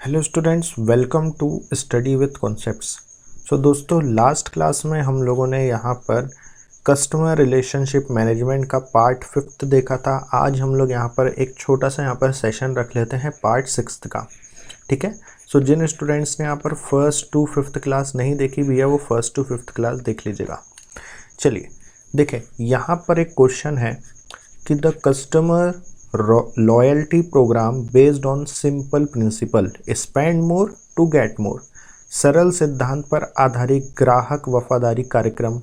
Hello students, welcome to study with concepts. So दोस्तों, last class में हम लोगों ने यहाँ पर कस्टमर रिलेशनशिप मैनेजमेंट का पार्ट 5 देखा था। आज हम लोग यहाँ पर एक छोटा सा यहाँ पर सेशन रख लेते हैं पार्ट 6 का। ठीक है। सो जिन स्टूडेंट्स ने यहाँ पर फर्स्ट टू 5th क्लास नहीं देखी भैया, वो फर्स्ट टू 5th क्लास देख लीजिएगा। चलिए देखें, यहाँ पर एक क्वेश्चन है कि the customer loyalty program based on simple principle spend more to get more. सरल सिद्धांत पर आधारित ग्राहक वफादारी कार्यक्रम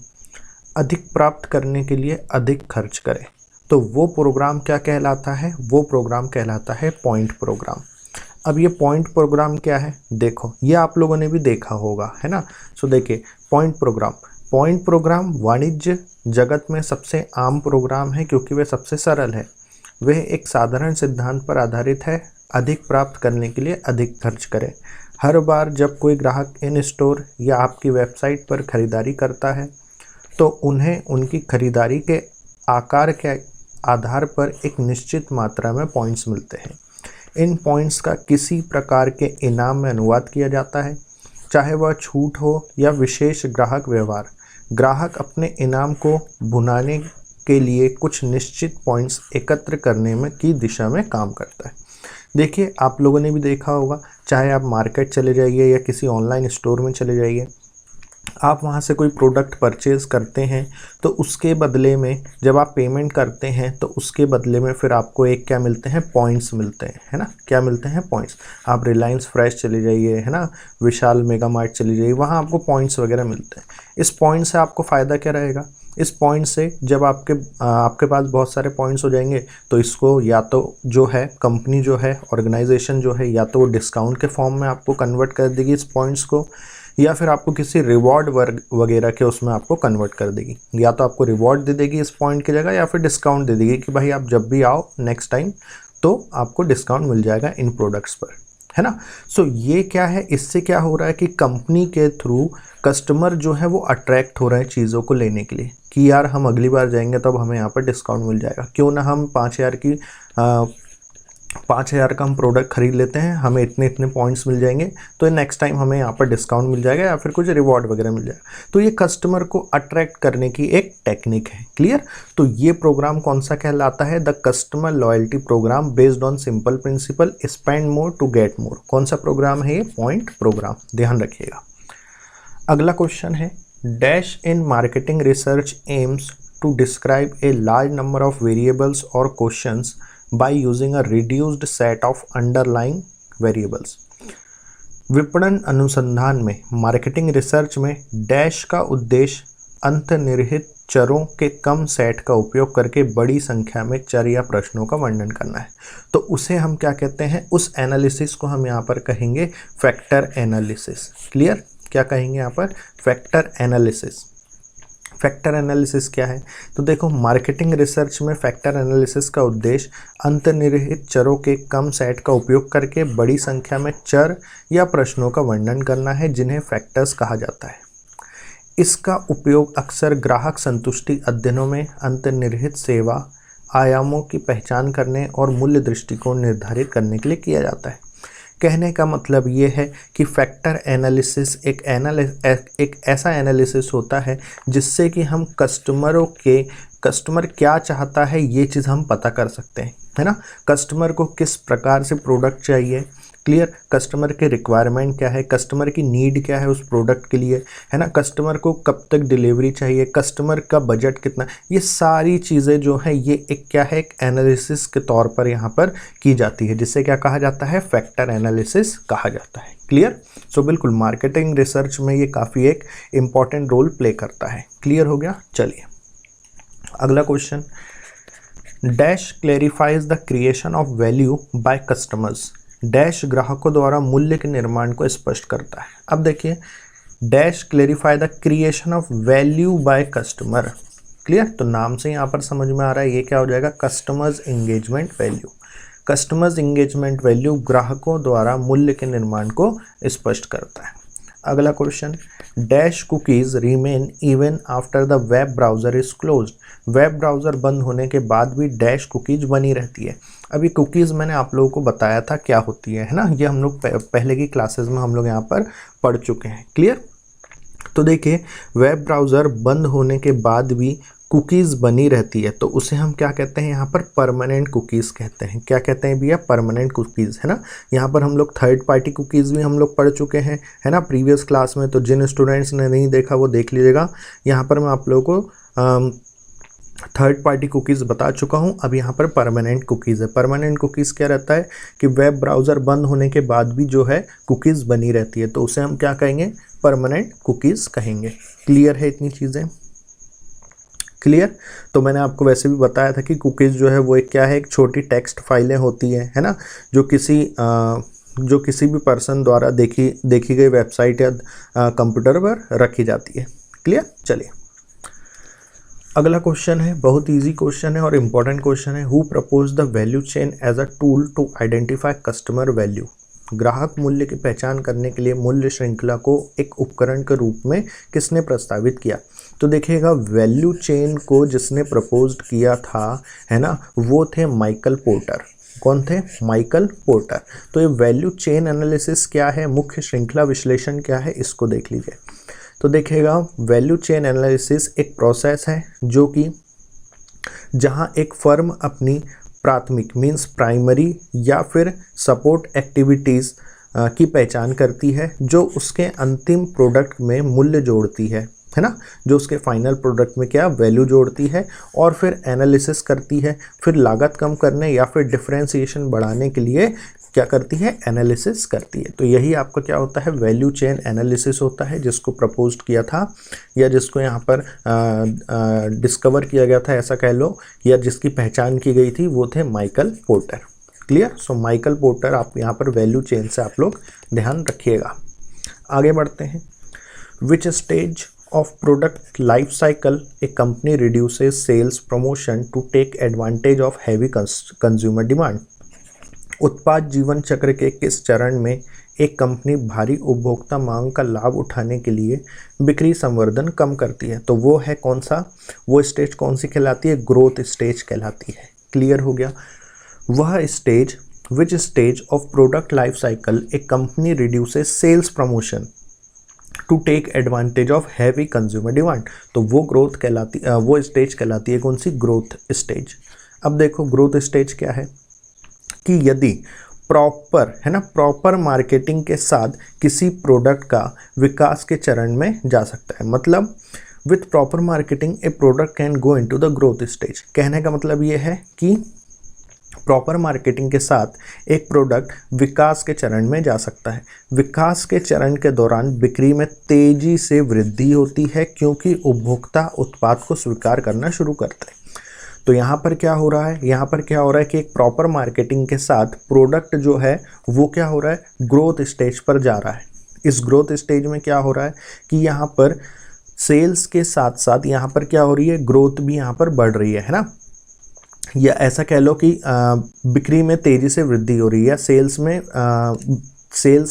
अधिक प्राप्त करने के लिए अधिक खर्च करें। तो वो प्रोग्राम क्या कहलाता है? वो प्रोग्राम कहलाता है पॉइंट प्रोग्राम। अब ये पॉइंट प्रोग्राम क्या है? देखो, ये आप लोगों ने भी देखा होगा, है ना। सो देखिए, पॉइंट प्रोग्राम वाणिज्य जगत में सबसे आम प्रोग्राम है क्योंकि वह सबसे सरल है। वह एक साधारण सिद्धांत पर आधारित है, अधिक प्राप्त करने के लिए अधिक खर्च करें। हर बार जब कोई ग्राहक इन स्टोर या आपकी वेबसाइट पर खरीदारी करता है तो उन्हें उनकी खरीदारी के आकार के आधार पर एक निश्चित मात्रा में पॉइंट्स मिलते हैं। इन पॉइंट्स का किसी प्रकार के इनाम में अनुवाद किया जाता है, चाहे वह छूट हो या विशेष ग्राहक व्यवहार। ग्राहक अपने इनाम को भुनाने के लिए कुछ निश्चित पॉइंट्स एकत्र करने में की दिशा में काम करता है। देखिए, आप लोगों ने भी देखा होगा, चाहे आप मार्केट चले जाइए या किसी ऑनलाइन स्टोर में चले जाइए, आप वहाँ से कोई प्रोडक्ट परचेज़ करते हैं तो उसके बदले में जब आप पेमेंट करते हैं तो उसके बदले में फिर आपको एक क्या मिलते हैं? पॉइंट्स मिलते हैं, है ना। क्या मिलते हैं? पॉइंट्स। आप रिलायंस फ्रेश चले जाइए, है ना, विशाल मेगा मार्ट चले जाइए, वहाँ आपको पॉइंट्स वगैरह मिलते हैं। इस पॉइंट से आपको फ़ायदा क्या रहेगा? इस पॉइंट से जब आपके पास बहुत सारे पॉइंट्स हो जाएंगे तो इसको या तो जो है कंपनी जो है, ऑर्गेनाइजेशन जो है, या तो वो डिस्काउंट के फॉर्म में आपको कन्वर्ट कर देगी इस पॉइंट्स को, या फिर आपको किसी रिवॉर्ड वगैरह के उसमें आपको कन्वर्ट कर देगी। या तो आपको रिवॉर्ड दे देगी इस पॉइंट की जगह, या फिर डिस्काउंट दे देगी कि भाई आप जब भी आओ नेक्स्ट टाइम तो आपको डिस्काउंट मिल जाएगा इन प्रोडक्ट्स पर, है ना। सो ये क्या है? इससे क्या हो रहा है कि कंपनी के थ्रू कस्टमर जो है वो अट्रैक्ट हो रहे हैं चीज़ों को लेने के लिए कि यार हम अगली बार जाएंगे तब हमें यहाँ पर डिस्काउंट मिल जाएगा। क्यों ना हम 5,000 का हम प्रोडक्ट खरीद लेते हैं, हमें इतने इतने पॉइंट्स मिल जाएंगे तो नेक्स्ट टाइम हमें यहाँ पर डिस्काउंट मिल जाएगा या फिर कुछ रिवॉर्ड वगैरह मिल जाएगा। तो ये कस्टमर को अट्रैक्ट करने की एक टेक्निक है। क्लियर? तो ये प्रोग्राम कौन सा कहलाता है? The customer loyalty program based on simple principle spend more to get more. कौन सा प्रोग्राम है ये? Point program. ध्यान रखिएगा। अगला क्वेश्चन है, dash in marketing research aims to describe a large number of variables और questions by using a reduced set of underlying variables। विपणन अनुसंधान में, मार्केटिंग रिसर्च में डैश का उद्देश्य अंतर्निहित चरों के कम सेट का उपयोग करके बड़ी संख्या में चर या प्रश्नों का वर्णन करना है। तो उसे हम क्या कहते हैं? उस एनालिसिस को हम यहाँ पर कहेंगे फैक्टर एनालिसिस। क्लियर? क्या कहेंगे यहाँ पर? Factor analysis. फैक्टर एनालिसिस क्या है? तो देखो, मार्केटिंग रिसर्च में फैक्टर एनालिसिस का उद्देश्य अंतर्निहित चरों के कम सेट का उपयोग करके बड़ी संख्या में चर या प्रश्नों का वर्णन करना है जिन्हें फैक्टर्स कहा जाता है। इसका उपयोग अक्सर ग्राहक संतुष्टि अध्ययनों में अंतर्निहित सेवा आयामों की पहचान करने और मूल्य दृष्टिकोण निर्धारित करने के लिए किया जाता है। कहने का मतलब ये है कि फैक्टर एनालिसिस एक ऐसा एनालिसिस होता है जिससे कि हम कस्टमर क्या चाहता है ये चीज़ हम पता कर सकते हैं, है ना। कस्टमर को किस प्रकार से प्रोडक्ट चाहिए, क्लियर, कस्टमर के रिक्वायरमेंट क्या है, कस्टमर की नीड क्या है उस प्रोडक्ट के लिए, है ना, कस्टमर को कब तक डिलीवरी चाहिए, कस्टमर का बजट कितना, ये सारी चीज़ें जो है ये एक क्या है? एक एनालिसिस के तौर पर यहाँ पर की जाती है, जिससे क्या कहा जाता है? फैक्टर एनालिसिस कहा जाता है। क्लियर? सो बिल्कुल मार्केटिंग रिसर्च में ये काफ़ी एक इम्पॉर्टेंट रोल प्ले करता है। क्लियर हो गया? चलिए अगला question, dash clarifies the creation of value by customers. Dash ग्राहकों द्वारा मूल्य के निर्माण को स्पष्ट करता है। अब देखिए, dash clarify the creation of value by customer. Clear? तो नाम से यहाँ पर समझ में आ रहा है ये क्या हो जाएगा? Customers engagement value. Customers engagement value ग्राहकों द्वारा मूल्य के निर्माण को स्पष्ट करता है। अगला question, dash cookies remain even after the web browser is closed. Web browser बंद होने के बाद भी डैश कुकीज़ बनी रहती है। अभी कुकीज़ मैंने आप लोगों को बताया था क्या होती है ना, ये हम लोग पहले की क्लासेस में हम लोग यहाँ पर पढ़ चुके हैं। क्लियर। तो देखिए, वेब ब्राउज़र बंद होने के बाद भी कुकीज़ बनी रहती है तो उसे हम क्या कहते हैं यहाँ पर, परमानेंट कुकीज़ कहते हैं। क्या कहते हैं भैया, परमानेंट कुकीज़, है ना। यहाँ पर हम लोग थर्ड पार्टी कुकीज़ भी हम लोग पढ़ चुके हैं, है ना, प्रीवियस क्लास में। तो जिन स्टूडेंट्स ने नहीं देखा वो देख लीजिएगा। यहाँ पर मैं आप लोगों को थर्ड पार्टी कुकीज़ बता चुका हूँ। अब यहाँ पर परमानेंट कुकीज़ है। परमानेंट कुकीज़ क्या रहता है कि वेब ब्राउज़र बंद होने के बाद भी जो है कुकीज़ बनी रहती है, तो उसे हम क्या कहेंगे, परमानेंट कुकीज़ कहेंगे। क्लियर है इतनी चीज़ें? क्लियर। तो मैंने आपको वैसे भी बताया था कि कुकीज़ जो है वो एक क्या है, एक छोटी टेक्स्ट फाइलें होती है ना, जो किसी भी पर्सन द्वारा देखी गई वेबसाइट या कंप्यूटर पर रखी जाती है। क्लियर। चलिए अगला क्वेश्चन है, बहुत इजी क्वेश्चन है और इम्पोर्टेंट क्वेश्चन है। Who propose the value chain as a tool to identify customer value. ग्राहक मूल्य की पहचान करने के लिए मूल्य श्रृंखला को एक उपकरण के रूप में किसने प्रस्तावित किया। तो देखिएगा, वैल्यू चेन को जिसने प्रपोज किया था, है ना, वो थे माइकल पोर्टर। कौन थे? Michael porter. तो ये वैल्यू चेन एनालिसिस क्या है, मुख्य श्रृंखला विश्लेषण क्या है, इसको देख लीजिए। तो देखिएगा, वैल्यू चेन एनालिसिस एक प्रोसेस है जो कि जहां एक फर्म अपनी प्राथमिक मीन्स प्राइमरी या फिर सपोर्ट एक्टिविटीज़ की पहचान करती है, जो उसके अंतिम प्रोडक्ट में मूल्य जोड़ती है ना, जो उसके फाइनल प्रोडक्ट में क्या वैल्यू जोड़ती है, और फिर एनालिसिस करती है, फिर लागत कम करने या फिर डिफरेंशिएशन बढ़ाने के लिए क्या करती है, एनालिसिस करती है। तो यही आपका क्या होता है, वैल्यू चेन एनालिसिस होता है, जिसको प्रपोज किया था या जिसको यहाँ पर डिस्कवर किया गया था, ऐसा कह लो, या जिसकी पहचान की गई थी, वो थे Michael porter. Clear. So Michael porter, आप यहाँ पर वैल्यू चेन से आप लोग ध्यान रखिएगा। आगे बढ़ते हैं। Which stage of product life cycle a company reduces sales promotion to take advantage of heavy consumer demand। उत्पाद जीवन चक्र के किस चरण में एक कंपनी भारी उपभोक्ता मांग का लाभ उठाने के लिए बिक्री संवर्धन कम करती है। तो वो है कौन सा, वो स्टेज कौन सी कहलाती है, ग्रोथ स्टेज कहलाती है। क्लियर हो गया। वह stage, which stage of product life cycle a company reduces sales promotion to take advantage of heavy consumer demand. तो वो ग्रोथ कहलाती, वो स्टेज कहलाती है कौन सी, ग्रोथ स्टेज। अब देखो ग्रोथ स्टेज क्या है कि यदि प्रॉपर, है ना, प्रॉपर मार्केटिंग के साथ किसी प्रोडक्ट का विकास के चरण में जा सकता है। मतलब with proper marketing A product can go into the growth stage. कहने का मतलब ये है कि प्रॉपर मार्केटिंग के साथ एक प्रोडक्ट विकास के चरण में जा सकता है। विकास के चरण के दौरान बिक्री में तेजी से वृद्धि होती है, क्योंकि उपभोक्ता उत्पाद को स्वीकार करना शुरू करते हैं। तो यहाँ पर क्या हो रहा है, यहाँ पर क्या हो रहा है कि एक प्रॉपर मार्केटिंग के साथ प्रोडक्ट जो है वो क्या हो रहा है, ग्रोथ स्टेज पर जा रहा है। इस ग्रोथ स्टेज में क्या हो रहा है कि यहाँ पर सेल्स के साथ साथ यहाँ पर क्या हो रही है, ग्रोथ भी यहाँ पर बढ़ रही है ना, या ऐसा कह लो कि बिक्री में तेज़ी से वृद्धि हो रही है, सेल्स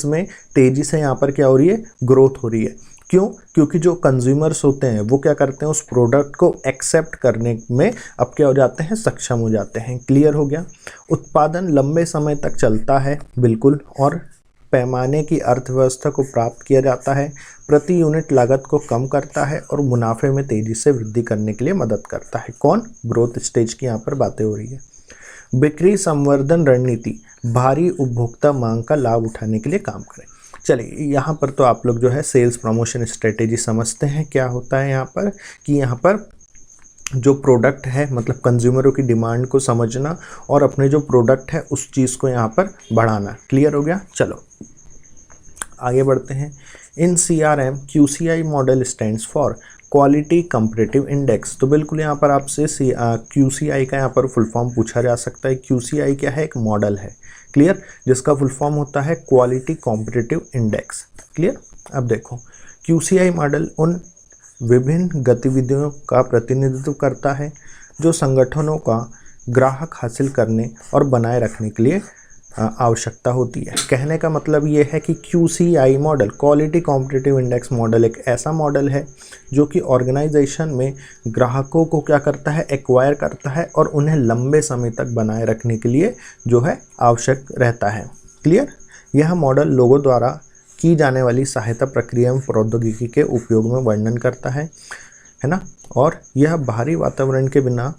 में तेज़ी से यहाँ पर क्या हो रही है, ग्रोथ हो रही है। क्यों? क्योंकि जो कंज्यूमर्स होते हैं वो क्या करते हैं, उस प्रोडक्ट को एक्सेप्ट करने में अब क्या हो जाते हैं, सक्षम हो जाते हैं। क्लियर हो गया। उत्पादन लंबे समय तक चलता है, बिल्कुल, और पैमाने की अर्थव्यवस्था को प्राप्त किया जाता है, प्रति यूनिट लागत को कम करता है और मुनाफे में तेजी से वृद्धि करने के लिए मदद करता है। कौन? ग्रोथ स्टेज की यहाँ पर बातें हो रही है। बिक्री संवर्धन रणनीति भारी उपभोक्ता मांग का लाभ उठाने के लिए काम करें। चलिए यहाँ पर तो आप लोग जो है सेल्स प्रमोशन स्ट्रेटेजी समझते हैं। क्या होता है यहाँ पर कि यहाँ पर जो प्रोडक्ट है, मतलब कंज्यूमरों की डिमांड को समझना और अपने जो प्रोडक्ट है उस चीज़ को यहाँ पर बढ़ाना। क्लियर हो गया। चलो आगे बढ़ते हैं। इन CRM QCI model stands for quality comparative index. तो बिल्कुल यहाँ पर आपसे QCI का यहाँ पर फुल फॉर्म पूछा जा सकता है। QCI क्या है, एक मॉडल है। क्लियर, जिसका फुल फॉर्म होता है क्वालिटी कॉम्पिटिटिव इंडेक्स। क्लियर। अब देखो QCI मॉडल उन विभिन्न गतिविधियों का प्रतिनिधित्व करता है जो संगठनों का ग्राहक हासिल करने और बनाए रखने के लिए आवश्यकता होती है। कहने का मतलब ये है कि QCI model, quality competitive index model, एक ऐसा मॉडल है जो कि ऑर्गेनाइजेशन में ग्राहकों को क्या करता है, एक्वायर करता है और उन्हें लंबे समय तक बनाए रखने के लिए जो है आवश्यक रहता है। क्लियर? यह मॉडल लोगों द्वारा की जाने वाली सहायता प्रक्रिया एवं प्रौद्योगिकी के उपयोग में वर्णन करता है ना, और यह बाहरी वातावरण के बिना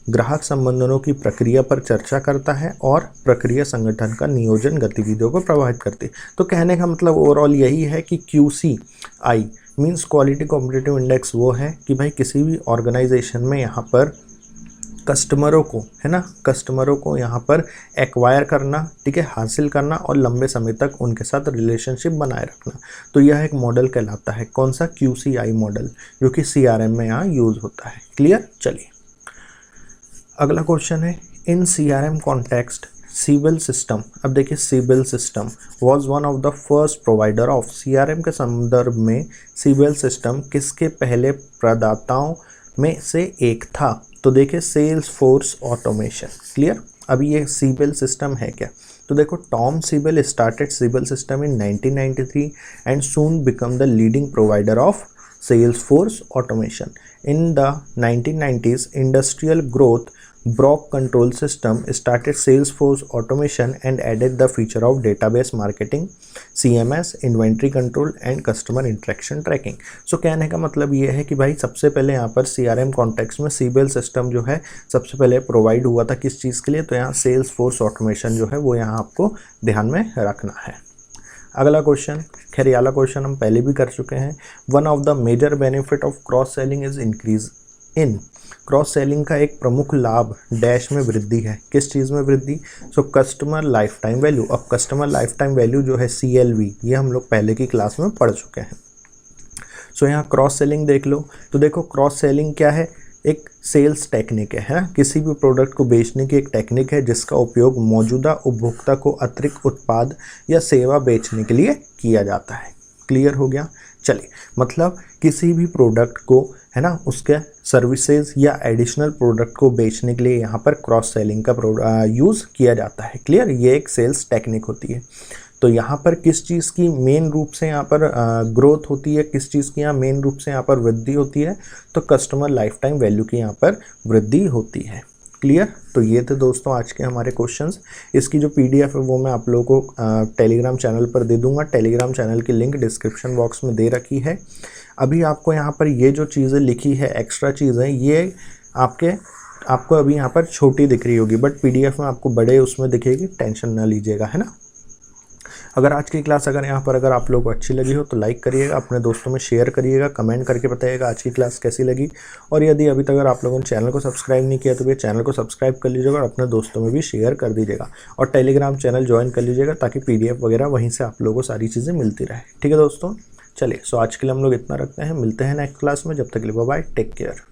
ग्राहक संबंधों की प्रक्रिया पर चर्चा करता है और प्रक्रिया संगठन का नियोजन गतिविधियों को प्रभावित करती है। तो कहने का मतलब ओवरऑल यही है कि QCI means quality competitive index वो है कि भाई किसी भी ऑर्गेनाइजेशन में यहाँ पर कस्टमरों को, है ना, कस्टमरों को यहाँ पर एक्वायर करना, ठीक है, हासिल करना और लंबे समय तक उनके साथ रिलेशनशिप बनाए रखना। तो यह एक मॉडल कहलाता है। कौन सा? QCI मॉडल, जो कि CRM में यहाँ यूज होता है। क्लियर? चलिए अगला क्वेश्चन है, in CRM context Siebel system. अब देखिए Siebel system was one of the first provider of, CRM के संदर्भ में सिबेल सिस्टम किसके पहले प्रदाताओं में से एक था? तो देखिए सेल्स फोर्स ऑटोमेशन। क्लियर? अभी ये सिबेल सिस्टम है क्या? तो देखो Tom Siebel started Siebel system in 1993 and soon become the leading provider of Salesforce automation. In the 1990s, industrial growth Brock Control System started Salesforce automation and added the feature of database marketing, CMS, inventory control and customer interaction tracking. So कहने का मतलब ये है कि भाई सबसे पहले यहाँ पर CRM कॉन्टेक्स्ट में सिबेल सिस्टम जो है सबसे पहले प्रोवाइड हुआ था किस चीज़ के लिए? तो यहाँ Salesforce ऑटोमेशन जो है वो यहाँ आपको ध्यान में रखना है। अगला क्वेश्चन, खैर ये वाला क्वेश्चन हम पहले भी कर चुके हैं। One of the major benefit of cross selling is increase in, cross selling का एक प्रमुख लाभ डैश में वृद्धि है। किस चीज़ में वृद्धि? So customer life time value. अब कस्टमर लाइफ टाइम वैल्यू जो है CLV, ये हम लोग पहले की क्लास में पढ़ चुके हैं। सो यहाँ क्रॉस सेलिंग देख लो। तो देखो क्रॉस सेलिंग क्या है? एक सेल्स टेक्निक है, किसी भी प्रोडक्ट को बेचने की एक टेक्निक है जिसका उपयोग मौजूदा उपभोक्ता को अतिरिक्त उत्पाद या सेवा बेचने के लिए किया जाता है। क्लियर हो गया? चलिए मतलब किसी भी प्रोडक्ट को, है ना, उसके सर्विसेज या एडिशनल प्रोडक्ट को बेचने के लिए यहाँ पर क्रॉस सेलिंग का यूज़ किया जाता है। क्लियर? ये एक सेल्स टेक्निक होती है। तो यहाँ पर किस चीज़ की मेन रूप से यहाँ पर ग्रोथ होती है, किस चीज़ की यहाँ मेन रूप से यहाँ पर वृद्धि होती है? तो कस्टमर लाइफ टाइम वैल्यू की यहाँ पर वृद्धि होती है। क्लियर? तो ये थे दोस्तों आज के हमारे क्वेश्चंस। इसकी जो PDF है वो मैं आप लोगों को टेलीग्राम चैनल पर दे दूंगा। टेलीग्राम चैनल की लिंक डिस्क्रिप्शन बॉक्स में दे रखी है। अभी आपको यहाँ पर ये जो चीज़ें लिखी है, एक्स्ट्रा चीज़ें, ये आपको अभी यहाँ पर छोटी दिख रही होगी, बट PDF में आपको बड़े उसमें दिखेगी, टेंशन ना लीजिएगा, है ना। अगर आज की क्लास अगर आप लोगों को अच्छी लगी हो तो लाइक करिएगा, अपने दोस्तों में शेयर करिएगा, कमेंट करके बताइएगा आज की क्लास कैसी लगी। और यदि अभी तक अगर आप लोगों ने चैनल को सब्सक्राइब नहीं किया तो भी चैनल को सब्सक्राइब कर लीजिएगा और अपने दोस्तों में भी शेयर कर दीजिएगा और टेलीग्राम चैनल ज्वाइन कर लीजिएगा ताकि PDF वगैरह वहीं से आप लोगों को सारी चीज़ें मिलती रहे। ठीक है दोस्तों, चलिए सो आज के लिए हम लोग इतना रखते हैं। मिलते हैं नेक्स्ट क्लास में, जब तक के लिए बाय बाय, टेक केयर।